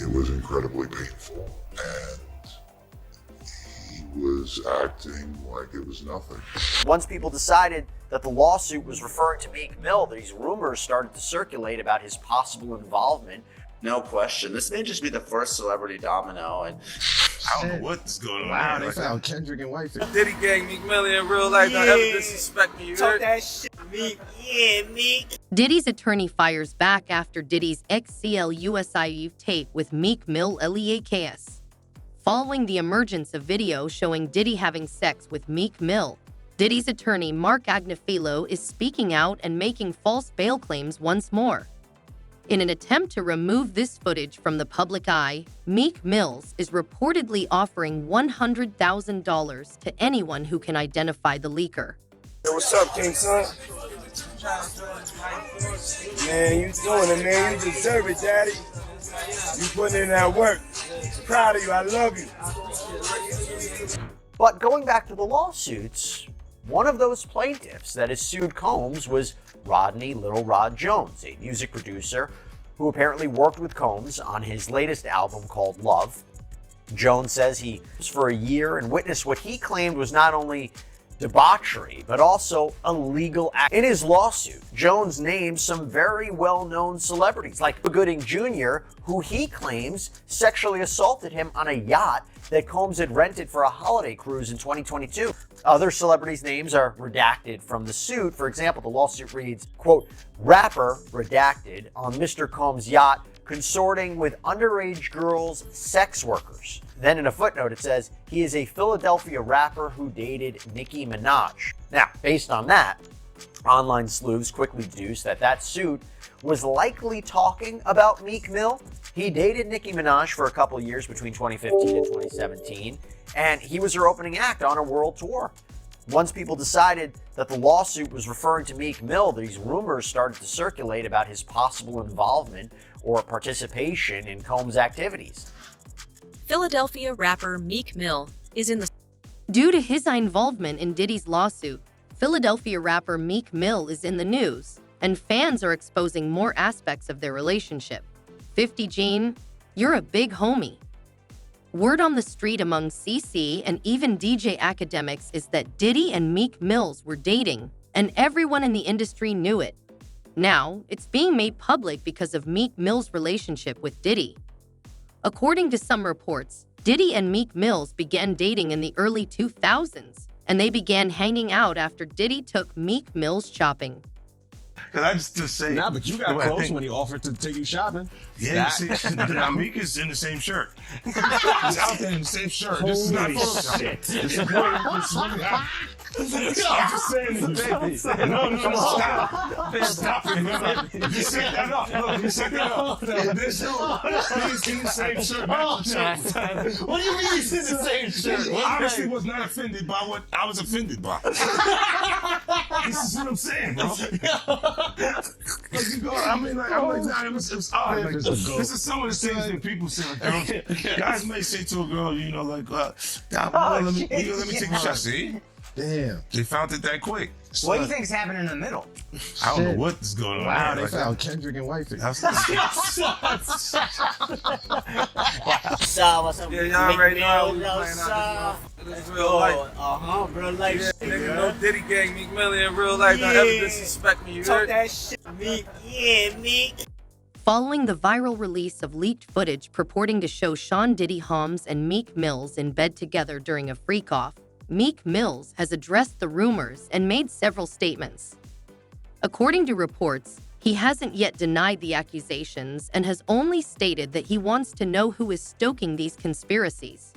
It was incredibly painful, and he was acting like it was nothing. Once people decided that the lawsuit was referring to Meek Mill, these rumors started to circulate about his possible involvement. No question. This may just be the first celebrity domino, and I don't know what's going on. Wow, they found Kendrick and White. Diddy gang, Meek Mill in real life. Don't ever disrespect me. You heard? Talk that shit, Meek. Yeah, Meek. Diddy's attorney fires back after Diddy's XCLUSIV tape with Meek Mill LEAKS. Following the emergence of video showing Diddy having sex with Meek Mill, Diddy's attorney Mark Agnifilo is speaking out and making false bail claims once more. In an attempt to remove this footage from the public eye, Meek Mill is reportedly offering $100,000 to anyone who can identify the leaker. Yo, what's up, King Son? Man, you doing it, man. You deserve it, Daddy. You putting in that work. Proud of you. I love you. But going back to the lawsuits, one of those plaintiffs that has sued Combs was Rodney Little Rod Jones, a music producer who apparently worked with Combs on his latest album called Love. Jones says he was for a year and witnessed what he claimed was not only debauchery, but also illegal act. In his lawsuit, Jones names some very well-known celebrities, like Gooding Jr., who he claims sexually assaulted him on a yacht that Combs had rented for a holiday cruise in 2022. Other celebrities' names are redacted from the suit. For example, the lawsuit reads, quote, rapper redacted on Mr. Combs' yacht consorting with underage girls, sex workers. Then in a footnote it says, he is a Philadelphia rapper who dated Nicki Minaj. Now, based on that, online sleuths quickly deduced that that suit was likely talking about Meek Mill. He dated Nicki Minaj for a couple years between 2015 and 2017, and he was her opening act on a world tour. Once people decided that the lawsuit was referring to Meek Mill, these rumors started to circulate about his possible involvement or participation in Combs' activities. Philadelphia rapper Meek Mill is in the... Due to his involvement in Diddy's lawsuit, Philadelphia rapper Meek Mill is in the news, and fans are exposing more aspects of their relationship. 50 Gene, you're a big homie. Word on the street among CC and even DJ academics is that Diddy and Meek Mill were dating, and everyone in the industry knew it. Now, it's being made public because of Meek Mill's relationship with Diddy. According to some reports, Diddy and Meek Mill began dating in the early 2000s, and they began hanging out after Diddy took Meek Mill shopping. Cause I just say, Nah, but you got close when he offered to take you shopping. Yeah, you see, now Meek is in the same shirt. He's out there in the same shirt. This is not shit. This is really I'm just saying this, baby. No, stop. Stop it, man. You set that up. Look, you set that up. This dude, he's in the same shirt. What do you mean he's in the same shirt? He obviously was not offended by what I was offended by. This is what I'm saying, bro. It was odd. Like, this is some of the things that people say. Like, guys may say to a girl, you know, like, let me take a shot. See? Damn. They found it that quick. What do you think's happening in the middle? I don't know what's going on. Wow, they Like, found Kendrick and White. What's up? Yeah, y'all already know we playing out this real life. Real life. Nigga, no Diddy gang, Meek Mill in real life. Don't ever disrespect me. You Talk heard? that shit, Meek. Yeah, Meek. Following the viral release of leaked footage purporting to show Sean Diddy Holmes and Meek Mill in bed together during a freak-off, Meek Mill has addressed the rumors and made several statements. According to reports, he hasn't yet denied the accusations and has only stated that he wants to know who is stoking these conspiracies.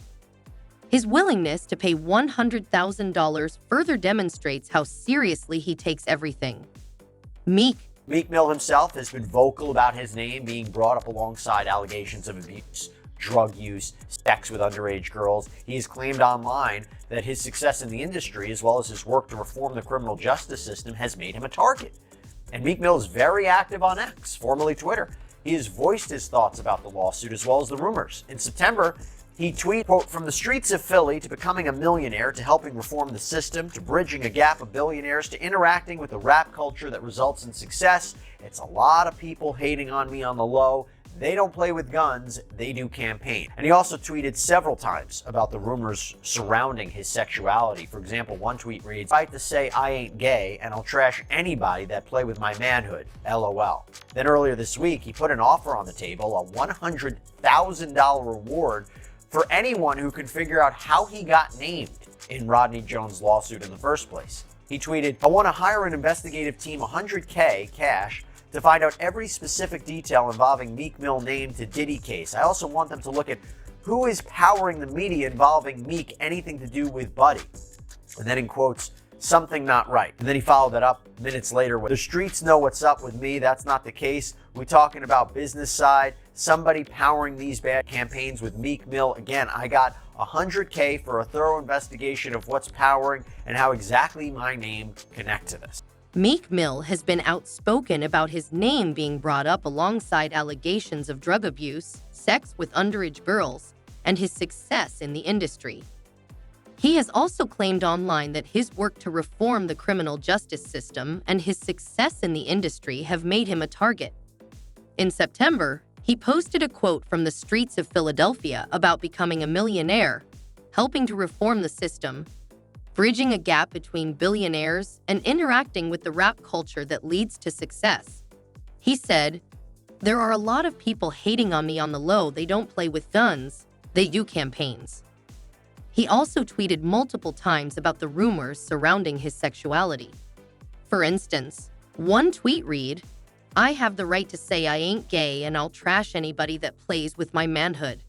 His willingness to pay $100,000 further demonstrates how seriously he takes everything. Meek Mill himself has been vocal about his name being brought up alongside allegations of abuse, drug use, sex with underage girls. He has claimed online that his success in the industry, as well as his work to reform the criminal justice system, has made him a target. And Meek Mill is very active on X, formerly Twitter. He has voiced his thoughts about the lawsuit as well as the rumors. In September, he tweeted, quote, from the streets of Philly to becoming a millionaire, to helping reform the system, to bridging a gap of billionaires, to interacting with the rap culture that results in success. It's a lot of people hating on me on the low. They don't play with guns, they do campaign. And he also tweeted several times about the rumors surrounding his sexuality. For example, one tweet reads, "I like to say I ain't gay, and I'll trash anybody that play with my manhood, LOL." Then earlier this week, he put an offer on the table, a $100,000 reward for anyone who can figure out how he got named in Rodney Jones' lawsuit in the first place. He tweeted, "I want to hire an investigative team, $100K cash, to find out every specific detail involving Meek Mill name to Diddy case. I also want them to look at who is powering the media involving Meek, anything to do with Buddy." And then in quotes, "something not right." And then he followed that up minutes later with, "The streets know what's up with me. That's not the case. We talking about business side. Somebody powering these bad campaigns with Meek Mill. Again, I got $100K for a thorough investigation of what's powering and how exactly my name connect to this." Meek Mill has been outspoken about his name being brought up alongside allegations of drug abuse, sex with underage girls, and his success in the industry. He has also claimed online that his work to reform the criminal justice system and his success in the industry have made him a target. In September, he posted a quote from the streets of Philadelphia about becoming a millionaire, helping to reform the system, bridging a gap between billionaires and interacting with the rap culture that leads to success. He said, "There are a lot of people hating on me on the low. They don't play with guns, they do campaigns." He also tweeted multiple times about the rumors surrounding his sexuality. For instance, one tweet read, "I have the right to say I ain't gay, and I'll trash anybody that plays with my manhood."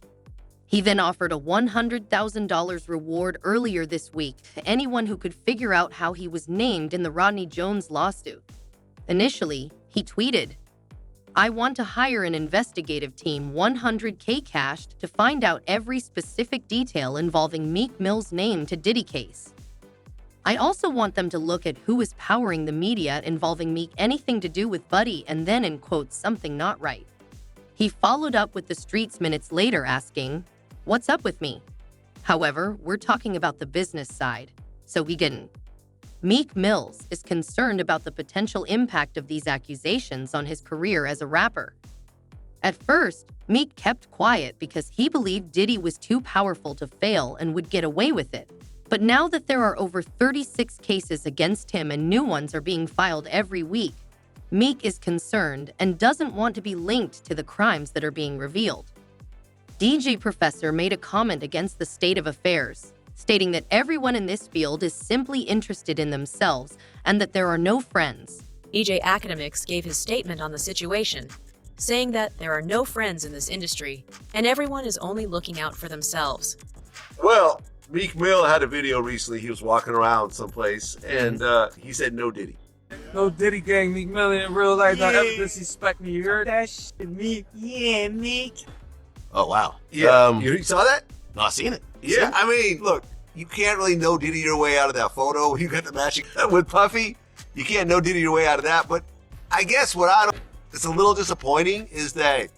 He then offered a $100,000 reward earlier this week to anyone who could figure out how he was named in the Rodney Jones lawsuit. Initially, he tweeted, "I want to hire an investigative team, $100K cashed, to find out every specific detail involving Meek Mill's name to Diddy case. I also want them to look at who is powering the media involving Meek, anything to do with Buddy, and then in quotes, something not right." He followed up with the streets minutes later asking, "What's up with me?" However, we're talking about the business side, so we didn't. Meek Mill is concerned about the potential impact of these accusations on his career as a rapper. At first, Meek kept quiet because he believed Diddy was too powerful to fail and would get away with it. But now that there are over 36 cases against him and new ones are being filed every week, Meek is concerned and doesn't want to be linked to the crimes that are being revealed. DJ Professor made a comment against the state of affairs, stating that everyone in this field is simply interested in themselves and that there are no friends. EJ Academics gave his statement on the situation, saying that there are no friends in this industry and everyone is only looking out for themselves. Well, Meek Mill had a video recently. He was walking around someplace and he said no Diddy. No Diddy gang, Meek Mill in real life. Don't ever disrespect me. You heard that shit, Meek? Yeah, Meek. Oh, wow. Yeah, you saw that? No, I seen it. Yeah, I mean, look, you can't really know Diddy your way out of that photo. You got the matching with Puffy. You can't know Diddy your way out of that. But I guess it's a little disappointing is that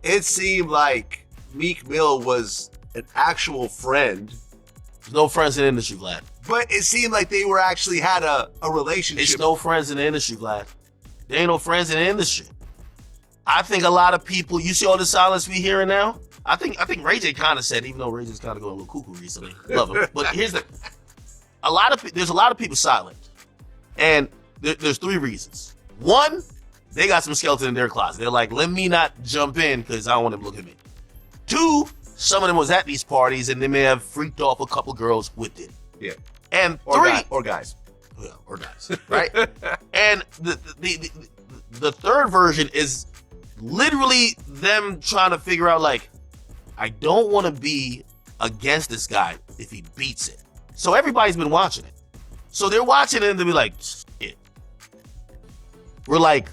it seemed like Meek Mill was an actual friend. There's no friends in the industry, Vlad. But it seemed like they were actually had a relationship. There's no friends in the industry, Vlad. There ain't no friends in the industry. I think a lot of people, you see all the silence we hearing now? I think Ray J kind of said, even though Ray J's kind of going a little cuckoo recently. Love him. But here's there's a lot of people silent. And there's three reasons. One, they got some skeleton in their closet. They're like, let me not jump in because I don't want them to look at me. Two, some of them was at these parties and they may have freaked off a couple girls with it. Yeah. And or three, or guys. Yeah, or guys, right? And the third version is literally them trying to figure out, like, I don't want to be against this guy if he beats it. So everybody's been watching it. So they're watching it and they'll be like, shit. We're like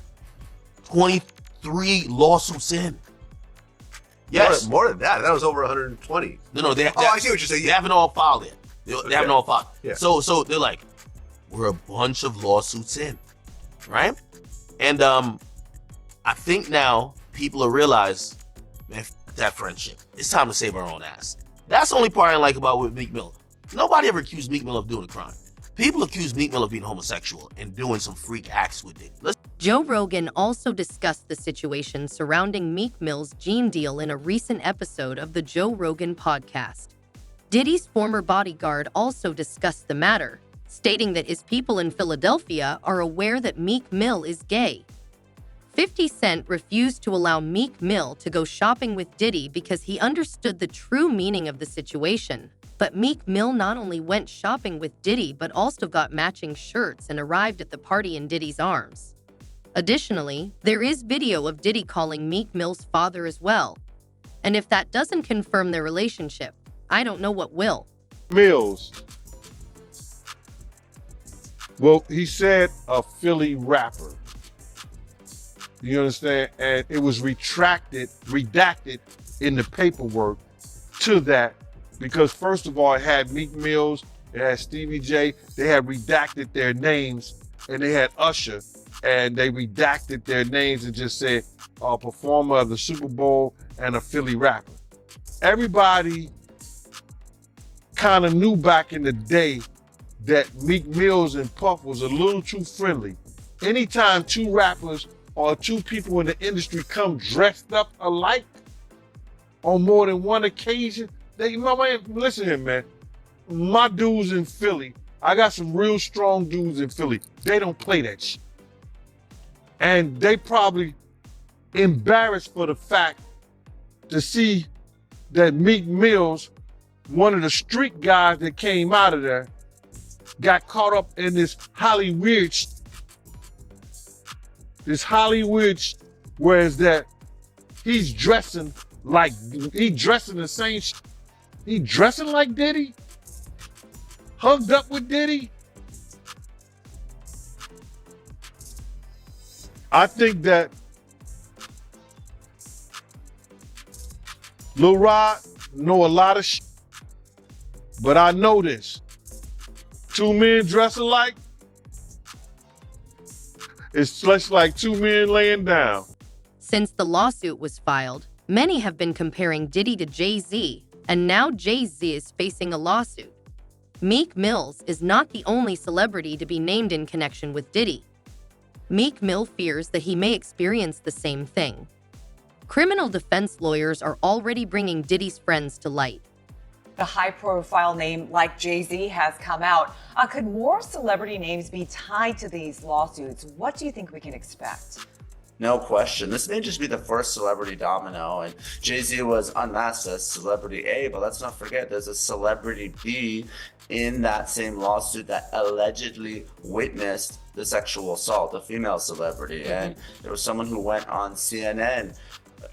23 lawsuits in. Yes. More than that. That was over 120. No, I see what you're saying. They haven't all filed it. They haven't all filed. Yeah. So they're like, we're a bunch of lawsuits in, right? And I think now people will realize, man, that friendship. It's time to save our own ass. That's the only part I like about with Meek Mill. Nobody ever accused Meek Mill of doing a crime. People accuse Meek Mill of being homosexual and doing some freak acts with it. Let's Joe Rogan also discussed the situation surrounding Meek Mill's Gene deal in a recent episode of the Joe Rogan podcast. Diddy's former bodyguard also discussed the matter, stating that his people in Philadelphia are aware that Meek Mill is gay. 50 Cent refused to allow Meek Mill to go shopping with Diddy because he understood the true meaning of the situation. But Meek Mill not only went shopping with Diddy but also got matching shirts and arrived at the party in Diddy's arms. Additionally, there is video of Diddy calling Meek Mill's father as well. And if that doesn't confirm their relationship, I don't know what will. Mills. Well, he said a Philly rapper. You understand? And it was redacted in the paperwork to that because first of all, it had Meek Mills, it had Stevie J, they had redacted their names, and they had Usher, and they redacted their names and just said a performer of the Super Bowl and a Philly rapper. Everybody kind of knew back in the day that Meek Mills and Puff was a little too friendly. Anytime two rappers or two people in the industry come dressed up alike on more than one occasion, listen here, man. My dudes in Philly, I got some real strong dudes in Philly. They don't play that shit. And they probably embarrassed for the fact to see that Meek Mills, one of the street guys that came out of there, got caught up in this Hollywood, whereas that he's dressing the same, he dressing like Diddy, hugged up with Diddy. I think that Lil Rod know a lot of shit, but I know this. Two men dress alike, it's just like two men laying down. Since the lawsuit was filed, many have been comparing Diddy to Jay-Z, and now Jay-Z is facing a lawsuit. Meek Mill is not the only celebrity to be named in connection with Diddy. Meek Mill fears that he may experience the same thing. Criminal defense lawyers are already bringing Diddy's friends to light. The high-profile name like Jay-Z has come out. Could more celebrity names be tied to these lawsuits? What do you think we can expect? No question. This may just be the first celebrity domino, and Jay-Z was unmasked as celebrity A, but let's not forget there's a celebrity B in that same lawsuit that allegedly witnessed the sexual assault, a female celebrity. And there was someone who went on CNN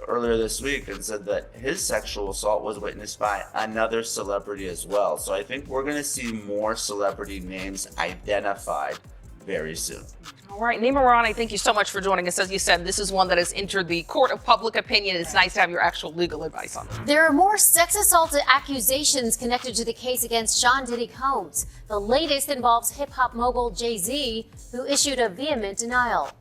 earlier this week and said that his sexual assault was witnessed by another celebrity as well. So I think we're going to see more celebrity names identified very soon. All right, Nima Rani, thank you so much for joining us. As you said, this is one that has entered the court of public opinion. It's nice to have your actual legal advice on it. There are more sex assault accusations connected to the case against Sean Diddy Combs. The latest involves hip-hop mogul Jay-Z, who issued a vehement denial.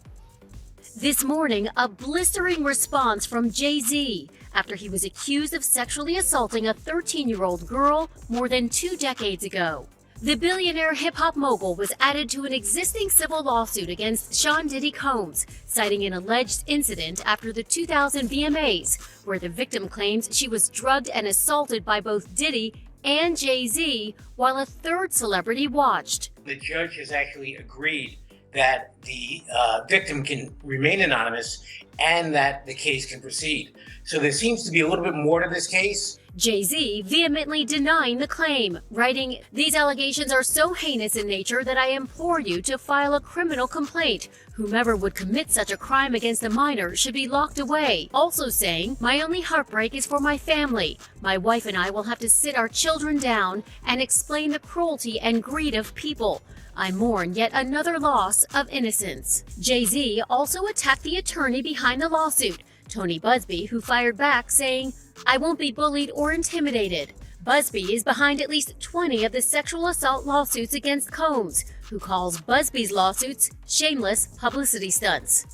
This morning, a blistering response from Jay-Z after he was accused of sexually assaulting a 13-year-old girl more than 2 decades ago. The billionaire hip-hop mogul was added to an existing civil lawsuit against Sean Diddy Combs, citing an alleged incident after the 2000 VMAs, where the victim claims she was drugged and assaulted by both Diddy and Jay-Z while a third celebrity watched. The judge has actually agreed that the victim can remain anonymous and that the case can proceed. So there seems to be a little bit more to this case. Jay-Z vehemently denying the claim, writing, "These allegations are so heinous in nature that I implore you to file a criminal complaint. Whomever would commit such a crime against a minor should be locked away." Also saying, "My only heartbreak is for my family. My wife and I will have to sit our children down and explain the cruelty and greed of people. I mourn yet another loss of innocence." Jay-Z also attacked the attorney behind the lawsuit, Tony Busby, who fired back saying, "I won't be bullied or intimidated." Busby is behind at least 20 of the sexual assault lawsuits against Combs, who calls Busby's lawsuits shameless publicity stunts.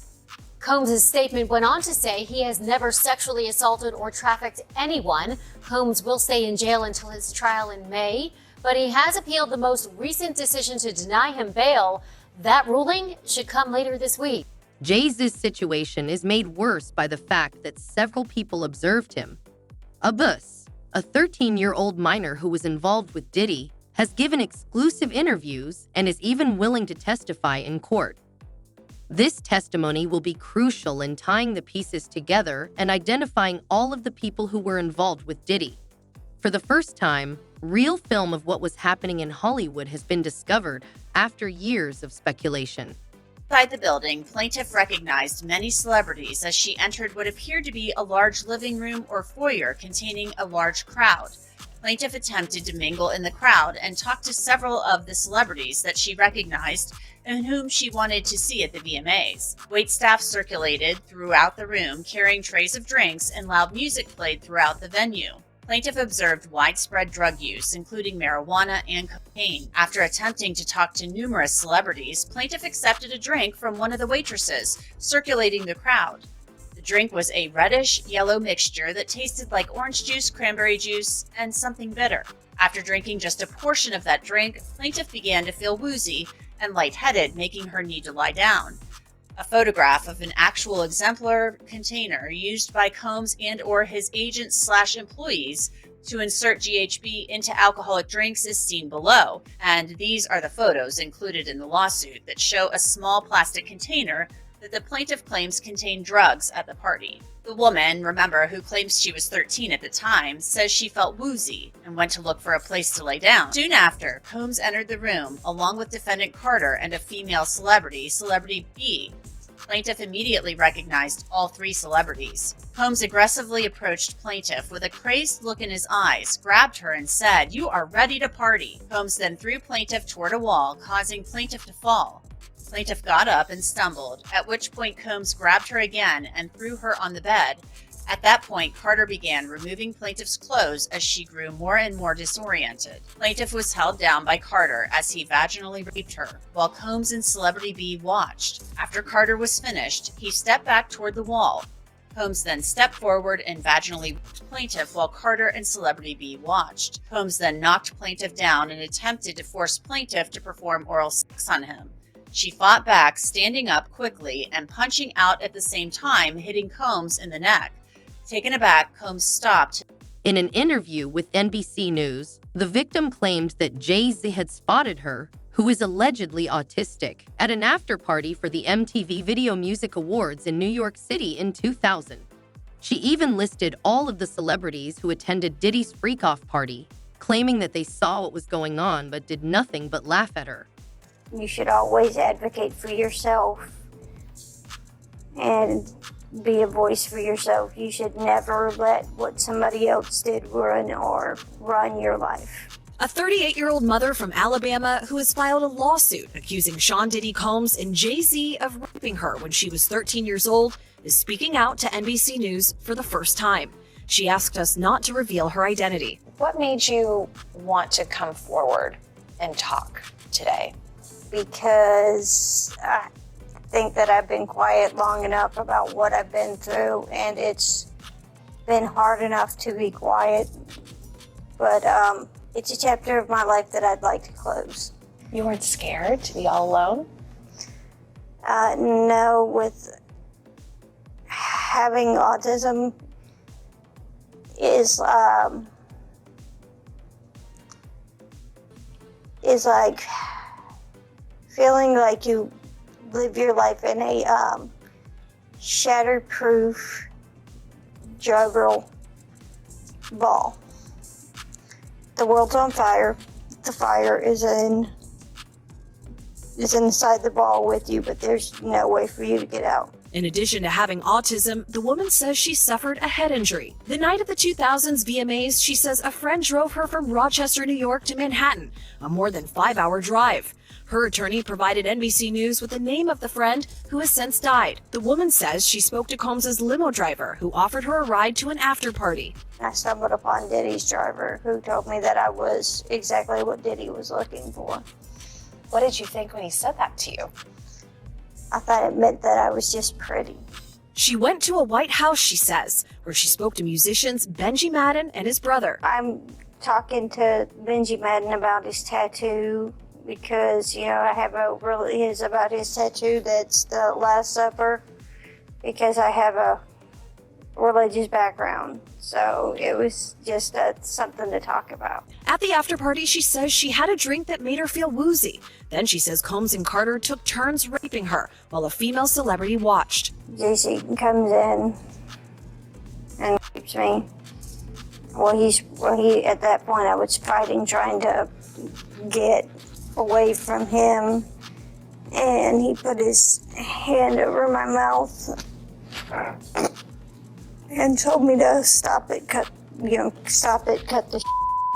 Combs' statement went on to say he has never sexually assaulted or trafficked anyone. Combs will stay in jail until his trial in May, but he has appealed the most recent decision to deny him bail. That ruling should come later this week. Jay-Z's situation is made worse by the fact that several people observed him. Abbas, a 13-year-old minor who was involved with Diddy, has given exclusive interviews and is even willing to testify in court. This testimony will be crucial in tying the pieces together and identifying all of the people who were involved with Diddy. For the first time, real film of what was happening in Hollywood has been discovered after years of speculation. Inside the building, plaintiff recognized many celebrities as she entered what appeared to be a large living room or foyer containing a large crowd. Plaintiff attempted to mingle in the crowd and talk to several of the celebrities that she recognized and whom she wanted to see at the VMAs. Waitstaff circulated throughout the room, carrying trays of drinks, and loud music played throughout the venue. Plaintiff observed widespread drug use, including marijuana and cocaine. After attempting to talk to numerous celebrities, plaintiff accepted a drink from one of the waitresses, circulating the crowd. The drink was a reddish-yellow mixture that tasted like orange juice, cranberry juice, and something bitter. After drinking just a portion of that drink, plaintiff began to feel woozy and lightheaded, making her need to lie down. A photograph of an actual exemplar container used by Combs and/or his agents/employees to insert GHB into alcoholic drinks is seen below, and these are the photos included in the lawsuit that show a small plastic container that the plaintiff claims contained drugs at the party. The woman, remember, who claims she was 13 at the time, says she felt woozy and went to look for a place to lay down. Soon after, Combs entered the room along with defendant Carter and a female celebrity, Celebrity B. Plaintiff immediately recognized all three celebrities. Combs aggressively approached plaintiff with a crazed look in his eyes, grabbed her and said, "You are ready to party." Combs then threw plaintiff toward a wall, causing plaintiff to fall. Plaintiff got up and stumbled, at which point Combs grabbed her again and threw her on the bed. At that point, Carter began removing plaintiff's clothes as she grew more and more disoriented. Plaintiff was held down by Carter as he vaginally raped her, while Combs and Celebrity B watched. After Carter was finished, he stepped back toward the wall. Combs then stepped forward and vaginally raped plaintiff while Carter and Celebrity B watched. Combs then knocked plaintiff down and attempted to force plaintiff to perform oral sex on him. She fought back, standing up quickly and punching out at the same time, hitting Combs in the neck. Taken aback, Combs stopped. In an interview with NBC News, the victim claimed that Jay-Z had spotted her, who is allegedly autistic, at an after-party for the MTV Video Music Awards in New York City in 2000. She even listed all of the celebrities who attended Diddy's freak-off party, claiming that they saw what was going on but did nothing but laugh at her. You should always advocate for yourself and be a voice for yourself. You should never let what somebody else did run your life. A 38-year-old mother from Alabama who has filed a lawsuit accusing Sean Diddy Combs and Jay-Z of raping her when she was 13 years old is speaking out to NBC News for the first time. She asked us not to reveal her identity. What made you want to come forward and talk today? Because I think that I've been quiet long enough about what I've been through, and it's been hard enough to be quiet. But it's a chapter of my life that I'd like to close. You weren't scared to be all alone? No, with having autism is like feeling like you live your life in a shatterproof juggle ball. The world's on fire. The fire is inside the ball with you, but there's no way for you to get out. In addition to having autism, the woman says she suffered a head injury. The night of the 2000s VMAs, she says a friend drove her from Rochester, New York to Manhattan, a more than 5-hour drive. Her attorney provided NBC News with the name of the friend who has since died. The woman says she spoke to Combs' limo driver, who offered her a ride to an after-party. I stumbled upon Diddy's driver, who told me that I was exactly what Diddy was looking for. What did you think when he said that to you? I thought it meant that I was just pretty. She went to a White House, she says, where she spoke to musicians Benji Madden and his brother. I'm talking to Benji Madden about his tattoo because, I have about his tattoo that's the Last Supper, because I have a religious background. So it was just something to talk about. At the after party, she says she had a drink that made her feel woozy. Then she says Combs and Carter took turns raping her while a female celebrity watched. JC comes in and rapes me. He at that point I was fighting, trying to get away from him, and he put his hand over my mouth and told me to stop it, cut the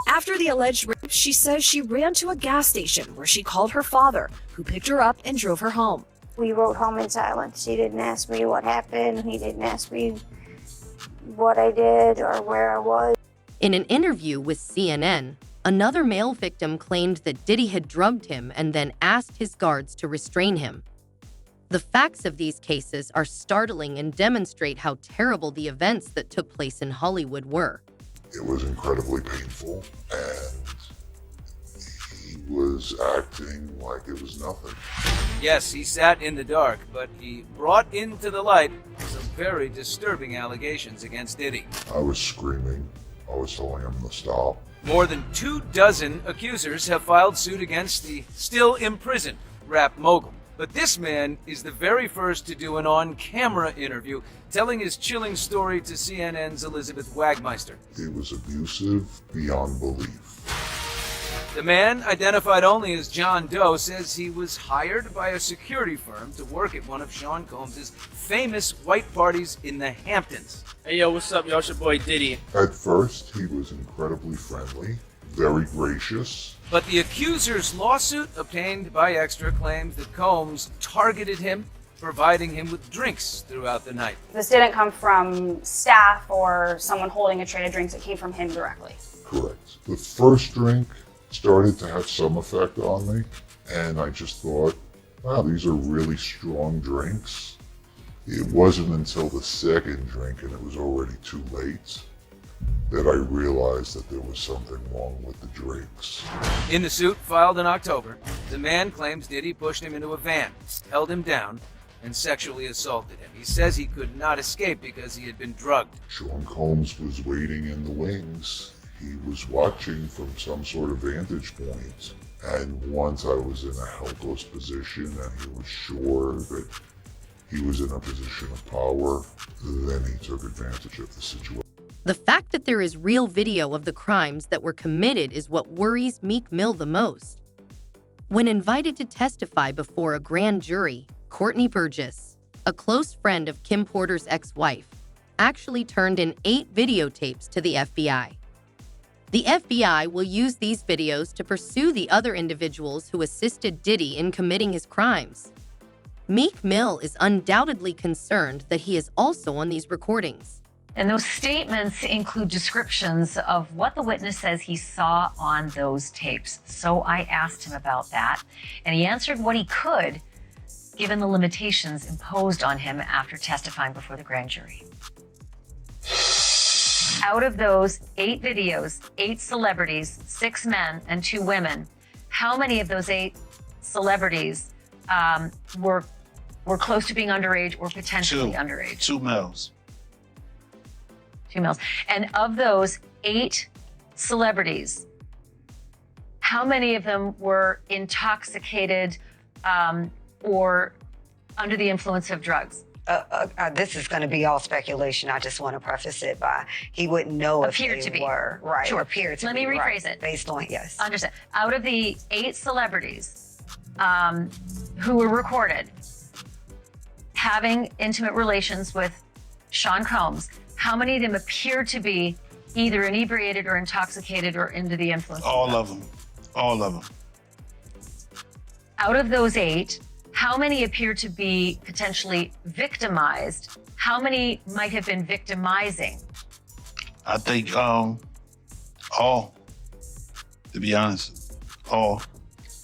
After the alleged rape, she says she ran to a gas station where she called her father, who picked her up and drove her home. We rode home in silence. He didn't ask me what happened. He didn't ask me what I did or where I was. In an interview with CNN, another male victim claimed that Diddy had drugged him and then asked his guards to restrain him. The facts of these cases are startling and demonstrate how terrible the events that took place in Hollywood were. It was incredibly painful, and he was acting like it was nothing. Yes, he sat in the dark, but he brought into the light some very disturbing allegations against Diddy. I was screaming. I was telling him to stop. More than 24 accusers have filed suit against the still imprisoned rap mogul. But this man is the very first to do an on-camera interview telling his chilling story to CNN's Elizabeth Wagmeister. He was abusive beyond belief. The man, identified only as John Doe, says he was hired by a security firm to work at one of Sean Combs' famous white parties in the Hamptons. Hey, yo, what's up, y'all? It's your boy Diddy. At first, he was incredibly friendly, very gracious. But the accuser's lawsuit, obtained by Extra, claims that Combs targeted him, providing him with drinks throughout the night. This didn't come from staff or someone holding a tray of drinks. It came from him directly. Correct. The first drink started to have some effect on me, and I just thought, wow, these are really strong drinks. It wasn't until the second drink, and it was already too late, that I realized that there was something wrong with the drinks. In the suit filed in October, the man claims Diddy pushed him into a van, held him down, and sexually assaulted him. He says he could not escape because he had been drugged. Sean Combs was waiting in the wings. He was watching from some sort of vantage point. And once I was in a helpless position and he was sure that he was in a position of power, then he took advantage of the situation. The fact that there is real video of the crimes that were committed is what worries Meek Mill the most. When invited to testify before a grand jury, Courtney Burgess, a close friend of Kim Porter's ex-wife, actually turned in 8 videotapes to the FBI. The FBI will use these videos to pursue the other individuals who assisted Diddy in committing his crimes. Meek Mill is undoubtedly concerned that he is also on these recordings. And those statements include descriptions of what the witness says he saw on those tapes. So I asked him about that, and he answered what he could, given the limitations imposed on him after testifying before the grand jury. Out of those 8 videos, 8 celebrities, 6 men and 2 women, how many of those 8 celebrities were close to being underage or potentially underage? 2 males. 2 males. And of those 8 celebrities, how many of them were intoxicated or under the influence of drugs? This is going to be all speculation. I just want to preface it by he wouldn't know if Appeared they to be. were. Right. Sure. Appeared to Let be. me rephrase right, it. Based on, yes. Understand. Out of the 8 celebrities who were recorded having intimate relations with Sean Combs, how many of them appeared to be either inebriated or intoxicated or under the influence? All of them. All of them. Out of those 8, how many appear to be potentially victimized? How many might have been victimizing? I think all, to be honest, all.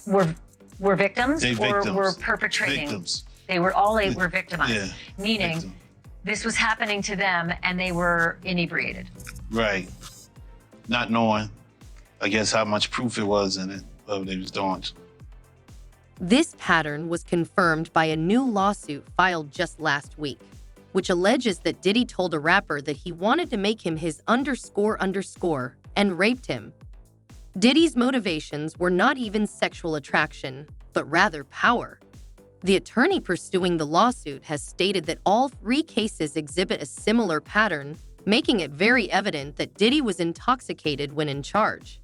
Were victims They or victims. were perpetrating? Victims. They were all 8 were victimized, Yeah, meaning victim. this was happening to them and they were inebriated. Right. Not knowing, I guess, how much proof it was in it, what they was doing. This pattern was confirmed by a new lawsuit filed just last week, which alleges that Diddy told a rapper that he wanted to make him his ___ and raped him. Diddy's motivations were not even sexual attraction, but rather power. The attorney pursuing the lawsuit has stated that all 3 cases exhibit a similar pattern, making it very evident that Diddy was intoxicated when in charge.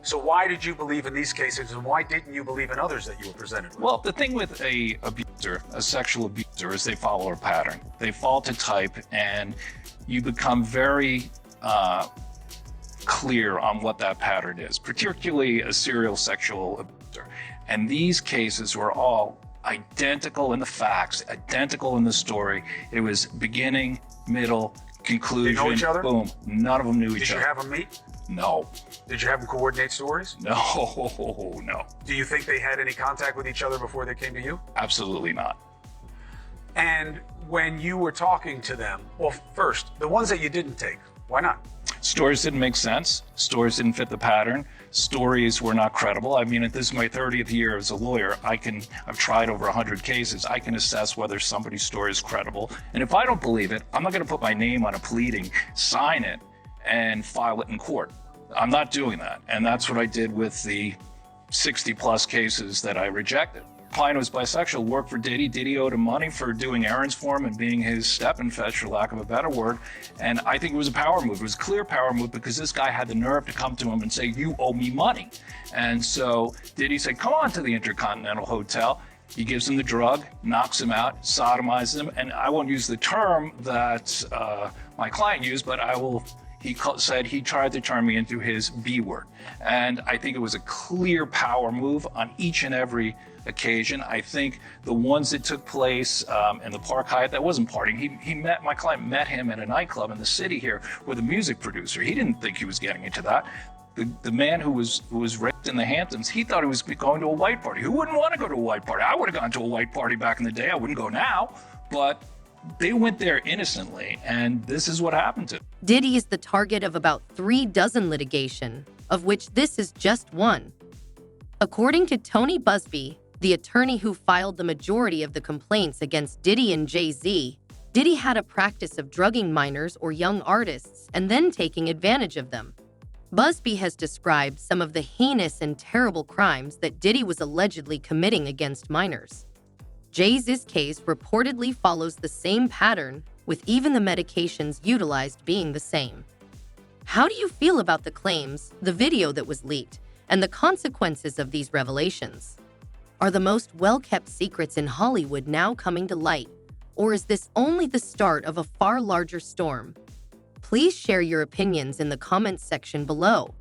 So why did you believe in these cases, and why didn't you believe in others that you were presented with? Well, the thing with a abuser, a sexual abuser, is they follow a pattern. They fall to type, and you become very clear on what that pattern is, particularly a serial sexual abuser. And these cases were all identical in the facts, identical in the story. It was beginning, middle, conclusion. They know each other? Boom. None of them knew each Did other. you have them meet? No. Did you have them coordinate stories? No. Do you think they had any contact with each other before they came to you? Absolutely not. And when you were talking to them, well, first, the ones that you didn't take, why not? Stories didn't make sense. Stories didn't fit the pattern. Stories were not credible. I mean, this is my 30th year as a lawyer. I've tried over 100 cases. I can assess whether somebody's story is credible. And if I don't believe it, I'm not going to put my name on a pleading, sign it, and file it in court. I'm not doing that. And that's what I did with the 60 plus cases that I rejected. Client was bisexual, worked for Diddy. Diddy owed him money for doing errands for him and being his step and fetch, for lack of a better word. And I think it was a power move. It was a clear power move because this guy had the nerve to come to him and say, "You owe me money." And so Diddy said, "Come on to the Intercontinental Hotel." He gives him the drug, knocks him out, sodomizes him. And I won't use the term that my client used, but he said he tried to turn me into his B word. And I think it was a clear power move on each and every occasion. I think the ones that took place in the Park Hyatt, that wasn't partying. My client met him at a nightclub in the city here with a music producer. He didn't think he was getting into that. The man who was raped in the Hamptons, he thought he was going to a white party. Who wouldn't want to go to a white party? I would have gone to a white party back in the day. I wouldn't go now, but they went there innocently, and this is what happened to them. Diddy is the target of about 3 dozen litigation, of which this is just one. According to Tony Busby, the attorney who filed the majority of the complaints against Diddy and Jay-Z, Diddy had a practice of drugging minors or young artists and then taking advantage of them. Busby has described some of the heinous and terrible crimes that Diddy was allegedly committing against minors. Jay-Z's case reportedly follows the same pattern, with even the medications utilized being the same. How do you feel about the claims, the video that was leaked, and the consequences of these revelations? Are the most well-kept secrets in Hollywood now coming to light, or is this only the start of a far larger storm? Please share your opinions in the comments section below.